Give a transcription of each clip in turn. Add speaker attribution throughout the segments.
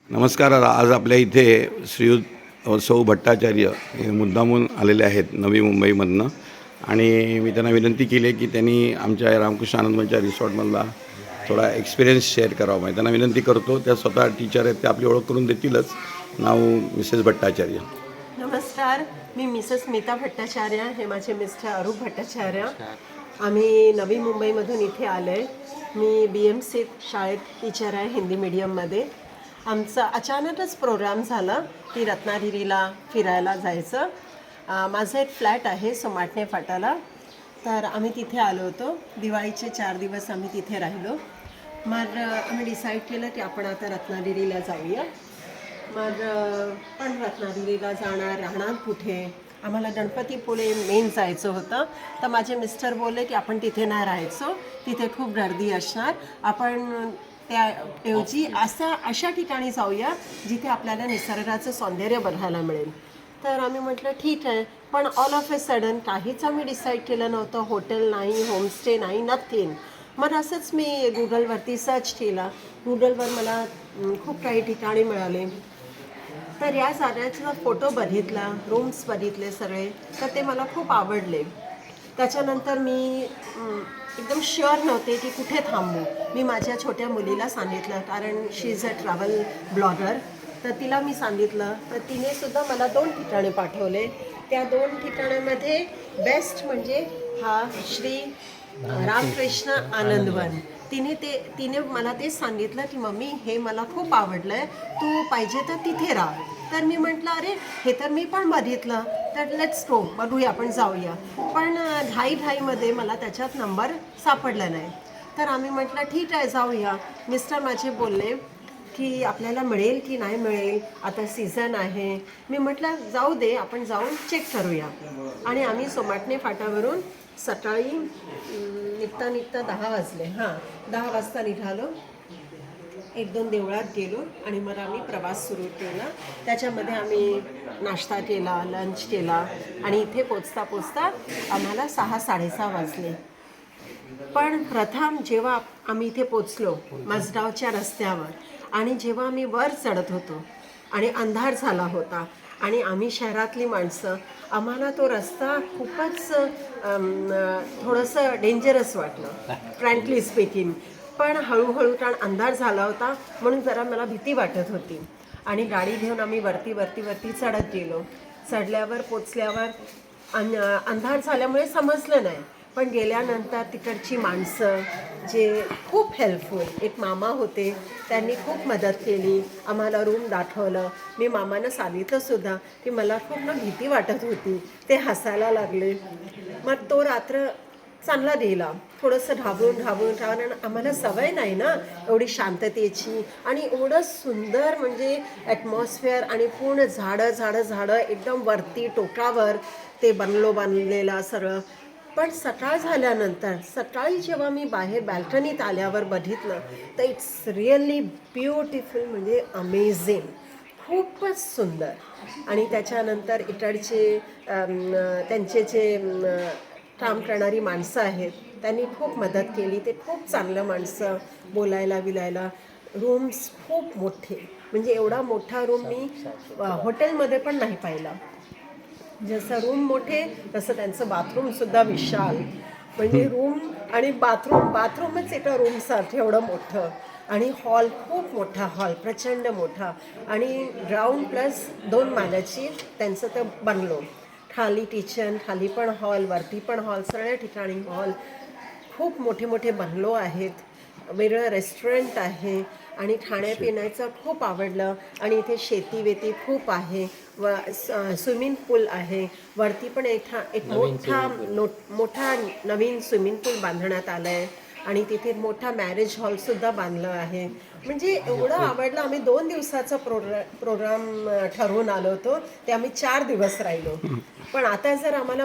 Speaker 1: नमस्कार. आज आपल्या इथे श्रीयुत सौ भट्टाचार्य हे मुद्दामून आलेले आहेत नवी मुंबईमधनं आणि मी त्यांना विनंती केली आहे की त्यांनी आमच्या रामकृष्ण आनंदवनच्या रिसॉर्टमधला थोडा एक्सपिरियन्स शेअर करावा. मी त्यांना विनंती करतो. त्या स्वतः टीचर आहेत, ते आपली ओळख करून देतीलच. नाव मिसेस भट्टाचार्य.
Speaker 2: नमस्कार, मी मिसेस स्मिता भट्टाचार्य. हे माझे मिस्टर अरूप भट्टाचार्य. आम्ही नवी मुंबईमधून इथे आलो आहे. मी BMC शाळेत टीचर आहे, हिंदी मीडियममध्ये. आमचा अचानकच प्रोग्राम झाला की रत्नागिरीला फिरायला जायचं. माझं एक फ्लॅट आहे सोमाटणे फाटाला, तर आम्ही तिथे आलो होतो. दिवाळीचे 4 दिवस आम्ही तिथे राहिलो. मग आम्ही डिसाईड केलं की आपण आता रत्नागिरीला जाऊया. मग पण रत्नागिरीला राहणार कुठे? आम्हाला गणपतीपुळे मेन जायचं होतं. तर माझे मिस्टर बोलले की आपण तिथे नाही राहायचो, तिथे खूप गर्दी असणार. आपण त्याऐवजी अशा ठिकाणी जाऊया जिथे आपल्याला निसर्गाचं सौंदर्य बघायला मिळेल. तर आम्ही म्हटलं ठीक आहे. पण ऑल ऑफ ए सडन काहीच आम्ही डिसाईड केलं नव्हतं. हॉटेल नाही, होमस्टे नाही, नथिंग. मग असंच मी गुगलवरती सर्च केला. गुगलवर मला खूप काही ठिकाणी मिळाले. तर या जागेचा फोटो बघितला, रूम्स बघितले सगळे, तर ते मला खूप आवडले. त्याच्यानंतर मी एकदम शुअर नव्हते की कुठे थांबू. मी माझ्या छोट्या मुलीला सांगितलं, कारण शी इज अ ट्रॅव्हल ब्लॉगर. तर तिला मी सांगितलं, तर तिने सुद्धा मला 2 ठिकाणे पाठवले. त्या 2 ठिकाणामध्ये बेस्ट म्हणजे हा श्री रामकृष्ण आनंदवन. तिने मला तेच सांगितलं की मम्मी हे मला खूप आवडलं आहे, तू पाहिजे तर तिथे राहा. तर मी म्हटलं अरे हे तर मी पण बघितलं, तर लेट्स गो, बघूया आपण जाऊया. पण घाईमध्ये मला त्याच्यात नंबर सापडला नाही. तर आम्ही म्हटलं ठीक आहे जाऊया. मिस्टर माझे बोलले की आपल्याला मिळेल की नाही मिळेल, आता सीझन आहे. मी म्हटलं जाऊ दे, आपण जाऊन चेक करूया. आणि आम्ही सोमाटणे फाटावरून सकाळी निघता 10 वाजले. 10 वाजता निघालो. 1-2 देवळात गेलो आणि मग आम्ही प्रवास सुरू केला. त्याच्यामध्ये आम्ही नाश्ता केला, लंच केला आणि इथे पोचता आम्हाला 6-6:30 वाजले. पण प्रथम जेव्हा आम्ही इथे पोचलो मजगावच्या रस्त्यावर, आणि जेव्हा आम्ही वर चढत होतो आणि अंधार झाला होता आणि आम्ही शहरातली माणसं, आम्हाला तो रस्ता खूपच थोडंसं डेंजरस वाटलं, फ्रँकली स्पीकिंग. पण हळूहळू कारण अंधार झाला होता म्हणून जरा मला भीती वाटत होती. आणि गाडी घेऊन आम्ही वरती चढत गेलो. चढल्यावर पोचल्यावर अंधार झाल्यामुळे समजलं नाही. पण गेल्यानंतर तिकडची माणसं जे खूप हेल्पफुल, एक मामा होते, त्यांनी खूप मदत केली, आम्हाला रूम दाखवलं. मी मामानं सांगितलं सुद्धा की मला खूप भीती वाटत होती. ते हसायला लागले. मग तो रात्र चांगला गेला. थोडंसं घाबरून कारण आम्हाला सवय नाही ना एवढी शांततेची, आणि एवढं सुंदर म्हणजे ॲटमॉस्फिअर, आणि पूर्ण झाडं एकदम वरती टोकावर ते बंगलो बांधलेला सरळ. पण सकाळी जेव्हा मी बाहेर बॅल्कनीत आल्यावर बघितलं तर इट्स रिअली ब्युटिफुल, म्हणजे अमेझिंग, खूपच सुंदर. आणि त्याच्यानंतर इकडचे त्यांचे जे काम करणारी माणसं आहेत त्यांनी खूप मदत केली. ते खूप चांगलं माणसं, बोलायला बिलायला. रूम्स खूप मोठे, म्हणजे एवढा मोठा रूम मी हॉटेलमध्ये पण नाही पाहिला. जसं रूम मोठे तसं त्यांचं बाथरूमसुद्धा विशाल, म्हणजे रूम आणि बाथरूमच एका रूमसारखं एवढं मोठं. आणि हॉल खूप मोठा, हॉल प्रचंड मोठा, आणि ग्राउंड प्लस 2 माल्याची त्यांचं ते बंगलो. खाली किचन, खाली पण हॉल, वरती पण हॉल, सगळ्या ठिकाणी हॉल. खूप मोठे बंगलो आहेत, वेगळं रेस्टॉरंट आहे, आणि खाण्यापिण्याचं खूप आवडलं. आणि इथे शेती खूप आहे, व स्विमिंग पूल आहे. वरती पण एक मोठा नवीन स्विमिंग पूल बांधण्यात आला आहे, आणि तिथे मोठा मॅरेज हॉलसुद्धा बांधलं आहे. म्हणजे एवढं आवडलं. आम्ही 2 दिवसाचा प्रोग्राम ठरवून आलो होतो, ते आम्ही 4 दिवस राहिलो. पण आता जर आम्हाला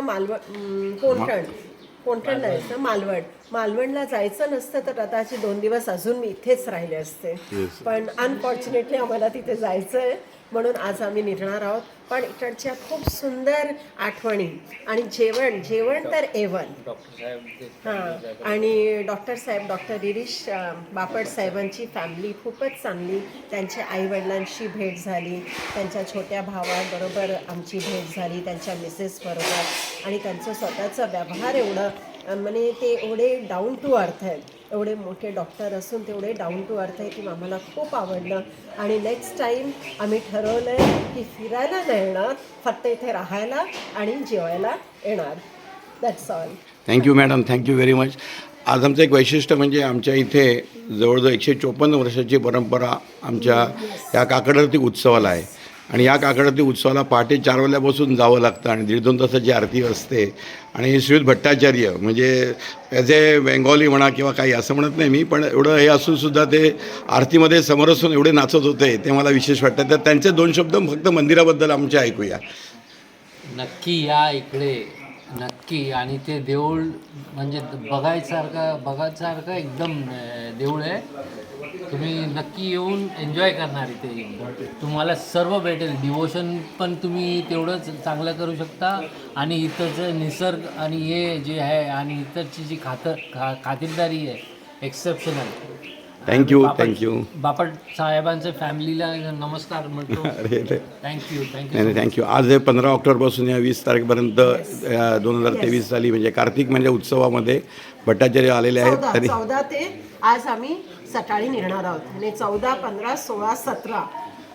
Speaker 2: कोणकण जायचं, मालवणला जायचं नसतं तर कदाचित 2 दिवस अजून मी इथेच राहिले असते. पण अनफॉर्च्युनेटली आम्हाला तिथे जायचं आहे. म्हणून आज आम्ही निघणार आहोत. पण इकडच्या खूप सुंदर आठवणी आणि जेवण तर एवन. हां, आणि डॉक्टर साहेब, डॉक्टर गिरीश बापट साहेबांची फॅमिली खूपच चांगली. त्यांच्या आईवडिलांशी भेट झाली, त्यांच्या छोट्या भावाबरोबर आमची भेट झाली, त्यांच्या मिसेसबरोबर. आणि त्यांचं स्वतःचं व्यवहार एवढं म्हणजे ते एवढे डाऊन टू अर्थ आहेत. एवढे मोठे डॉक्टर असून तेवढे डाऊन टू अर्थ आहे की आम्हाला खूप आवडलं. आणि नेक्स्ट टाईम आम्ही ठरवलं आहे की फिरायला नाही येणार, फक्त इथे राहायला आणि जेवायला येणार. That's all.
Speaker 1: Thank you madam, thank you very much. आज आमचं एक वैशिष्ट्य म्हणजे आमच्या इथे जवळजवळ 154 वर्षाची परंपरा आमच्या या काकडआरती उत्सवाला आहे. आणि या काकडआरती उत्सवाला पहाटे 4 वाजल्यापासून जावं लागतं आणि 1.5-2 तासाची आरती असते. आणि श्रीयुत भट्टाचार्य म्हणजे ॲज ए बेंगॉली म्हणा किंवा काही असं म्हणत नाही मी, पण एवढं हे असूनसुद्धा ते आरतीमध्ये समोर असून एवढे नाचत होते, ते मला विशेष वाटतं. तर त्यांचे 2 शब्द फक्त मंदिराबद्दल आमचे ऐकूया.
Speaker 3: नक्की या इकडे, नक्की. आणि ते देऊळ म्हणजे बघायसारखं एकदम देऊळ आहे. तुम्ही नक्की येऊन एन्जॉय करणार इथे. तुम्हाला सर्व भेटेल. डिवोशन पण तुम्ही तेवढंच चांगलं करू शकता. आणि इथंचं निसर्ग आणि हे जे आहे आणि इथरची जी खातिरदारी आहे एक्सेप्शनल.
Speaker 1: थँक्यू.
Speaker 3: बापट साहेबांच्या फॅमिलीला नमस्कार म्हणतो. थँक्यू.
Speaker 1: नाही, थँक्यू. आज हे 15 ऑक्टोबरपासून या 20 तारखेपर्यंत 2023 साली म्हणजे कार्तिक म्हणजे उत्सवामध्ये भट्टाचार्य आलेले आहेत. तरी
Speaker 2: 14 ते आज आम्ही सकाळी निघणार आहोत. आणि 14, 15, 16, 17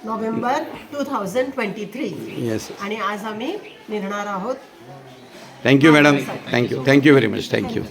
Speaker 2: नोव्हेंबर 2023.
Speaker 1: येस.
Speaker 2: आणि आज आम्ही निघणार आहोत.
Speaker 1: Thank you madam. Thank you very much. Thank you.